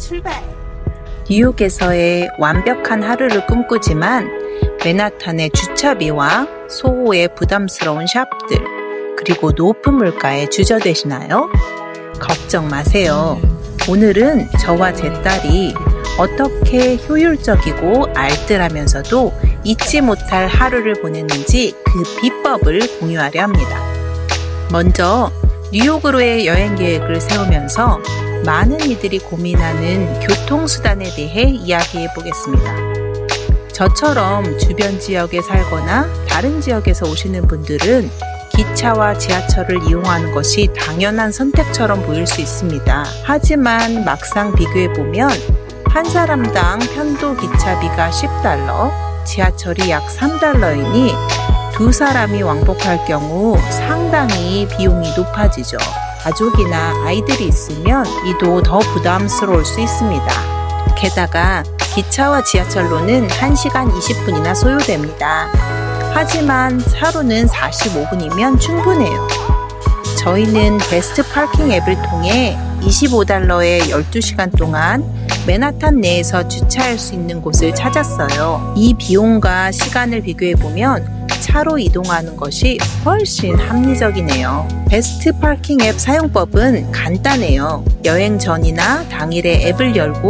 출발! 뉴욕에서의 완벽한 하루를 꿈꾸지만 맨하탄의 주차비와 소호의 부담스러운 샵들, 그리고 높은 물가에 주저되시나요? 걱정 마세요. 오늘은 저와 제 딸이 어떻게 효율적이고 알뜰하면서도 잊지 못할 하루를 보냈는지 그 비법을 공유하려 합니다. 먼저 뉴욕으로의 여행 계획을 세우면서 많은 이들이 고민하는 교통수단에 대해 이야기해 보겠습니다. 저처럼 주변 지역에 살거나 다른 지역에서 오시는 분들은 기차와 지하철을 이용하는 것이 당연한 선택처럼 보일 수 있습니다. 하지만 막상 비교해 보면 한 사람당 편도 기차비가 $10, 지하철이 약 $3이니 두 사람이 왕복할 경우 상당히 비용이 높아지죠. 가족이나 아이들이 있으면 이도 더 부담스러울 수 있습니다. 게다가 기차와 지하철로는 1시간 20분이나 소요됩니다. 하지만 하루는 45분이면 충분해요. 저희는 베스트 파킹 앱을 통해 $25에 12시간 동안 맨하탄 내에서 주차할 수 있는 곳을 찾았어요. 이 비용과 시간을 비교해보면 차로 이동하는 것이 훨씬 합리적이네요. 베스트 파킹 앱 사용법은 간단해요. 여행 전이나 당일에 앱을 열고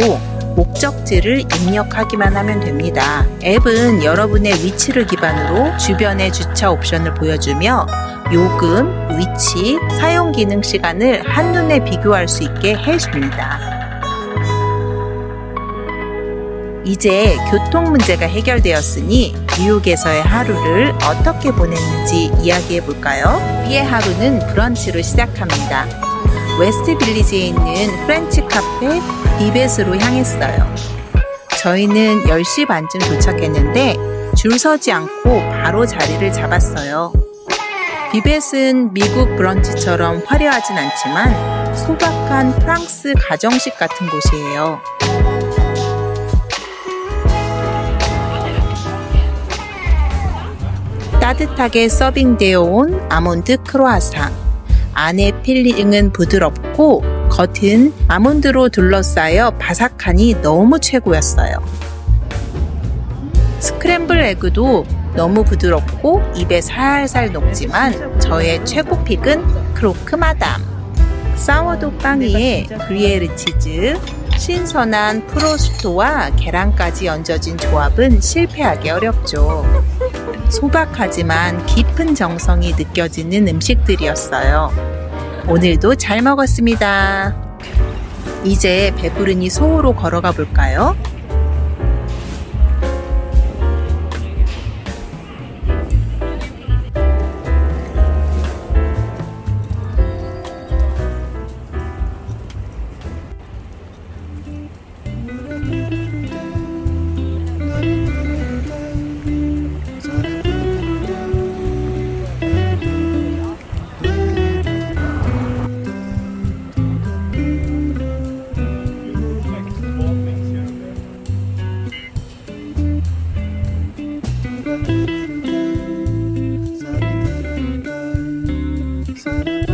목적지를 입력하기만 하면 됩니다. 앱은 여러분의 위치를 기반으로 주변의 주차 옵션을 보여주며 요금, 위치, 사용 기능 시간을 한눈에 비교할 수 있게 해줍니다. 이제 교통 문제가 해결되었으니 뉴욕에서의 하루를 어떻게 보냈는지 이야기해 볼까요? 우리의 하루는 브런치로 시작합니다. 웨스트 빌리지에 있는 프렌치 카페 비벳으로 향했어요. 저희는 10시 반쯤 도착했는데 줄 서지 않고 바로 자리를 잡았어요. 비벳은 미국 브런치처럼 화려하진 않지만 소박한 프랑스 가정식 같은 곳이에요. 따뜻하게 서빙되어 온 아몬드 크로아상. 안에 필링은 부드럽고 겉은 아몬드로 둘러싸여 바삭하니 너무 최고였어요. 스크램블 에그도 너무 부드럽고 입에 살살 녹지만 저의 최고 픽은 크로크 마담. 사워도 빵 위에 그리에르 치즈, 신선한 프로스토와 계란까지 얹어진 조합은 실패하기 어렵죠. 소박하지만 깊은 정성이 느껴지는 음식들이었어요. 오늘도 잘 먹었습니다. 이제 배부르니 소호로 걸어가 볼까요?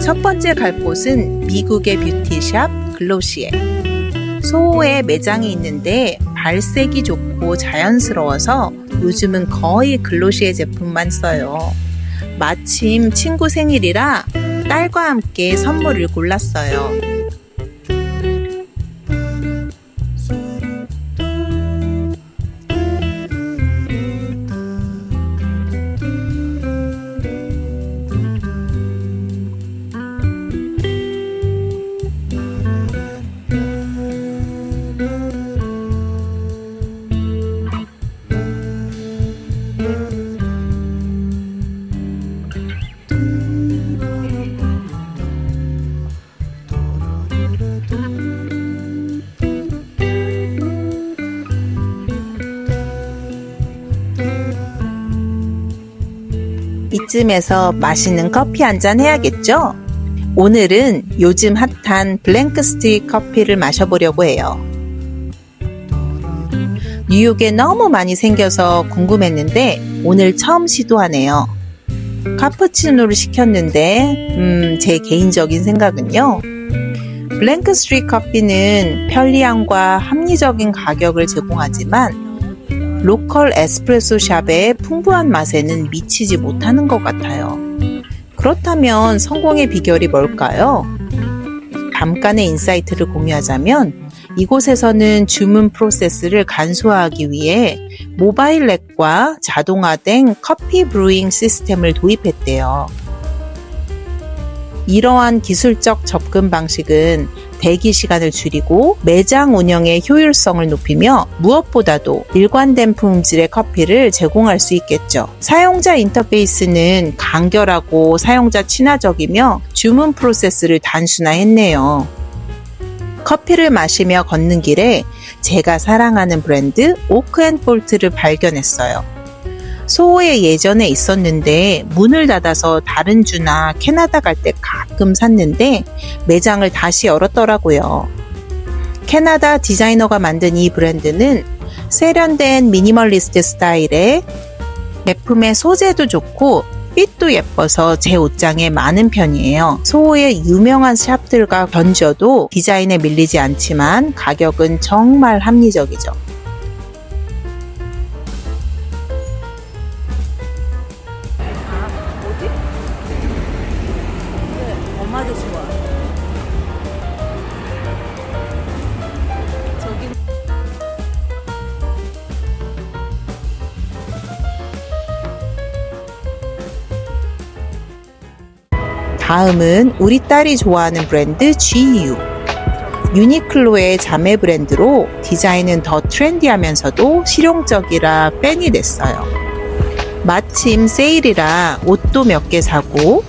첫 번째 갈 곳은 미국의 뷰티샵 글로시에. 소호에 매장이 있는데 발색이 좋고 자연스러워서 요즘은 거의 글로시에 제품만 써요. 마침 친구 생일이라 딸과 함께 선물을 골랐어요. 이쯤에서 맛있는 커피 한잔 해야겠죠? 오늘은 요즘 핫한 블랭크 스틱 커피를 마셔보려고 해요. 뉴욕에 너무 많이 생겨서 궁금했는데 오늘 처음 시도하네요. 카푸치노를 시켰는데 제 개인적인 생각은요, 블랭크 스트리트 커피는 편리함과 합리적인 가격을 제공하지만 로컬 에스프레소 샵의 풍부한 맛에는 미치지 못하는 것 같아요. 그렇다면 성공의 비결이 뭘까요? 잠깐의 인사이트를 공유하자면 이곳에서는 주문 프로세스를 간소화하기 위해 모바일 앱과 자동화된 커피 브루잉 시스템을 도입했대요. 이러한 기술적 접근 방식은 대기 시간을 줄이고 매장 운영의 효율성을 높이며 무엇보다도 일관된 품질의 커피를 제공할 수 있겠죠. 사용자 인터페이스는 간결하고 사용자 친화적이며 주문 프로세스를 단순화했네요. 커피를 마시며 걷는 길에 제가 사랑하는 브랜드 오크앤폴트를 발견했어요. 소호에 예전에 있었는데 문을 닫아서 다른 주나 캐나다 갈 때 가끔 샀는데 매장을 다시 열었더라고요. 캐나다 디자이너가 만든 이 브랜드는 세련된 미니멀리스트 스타일에 제품의 소재도 좋고 핏도 예뻐서 제 옷장에 많은 편이에요. 소호의 유명한 샵들과 견져도 디자인에 밀리지 않지만 가격은 정말 합리적이죠. 엄마도 좋아. 저기 다음은 우리 딸이 좋아하는 브랜드 GU. 유니클로의 자매 브랜드로 디자인은 더 트렌디하면서도 실용적이라 팬이 됐어요. 마침 세일이라 옷도 몇 개 사고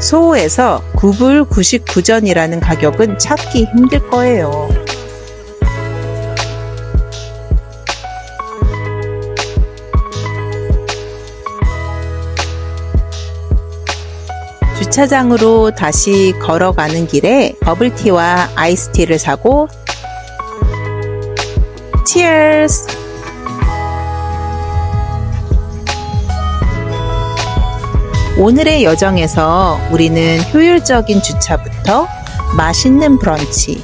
소호에서 9불 99전이라는 가격은 찾기 힘들 거예요. 주차장으로 다시 걸어가는 길에 버블티와 아이스티를 사고 치얼스! 오늘의 여정에서 우리는 효율적인 주차부터 맛있는 브런치,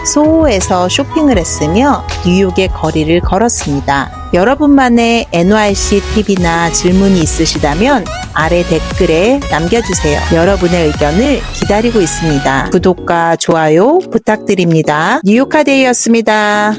소호에서 쇼핑을 했으며 뉴욕의 거리를 걸었습니다. 여러분만의 NYC 팁이나 질문이 있으시다면 아래 댓글에 남겨주세요. 여러분의 의견을 기다리고 있습니다. 구독과 좋아요 부탁드립니다. 뉴욕카데이였습니다.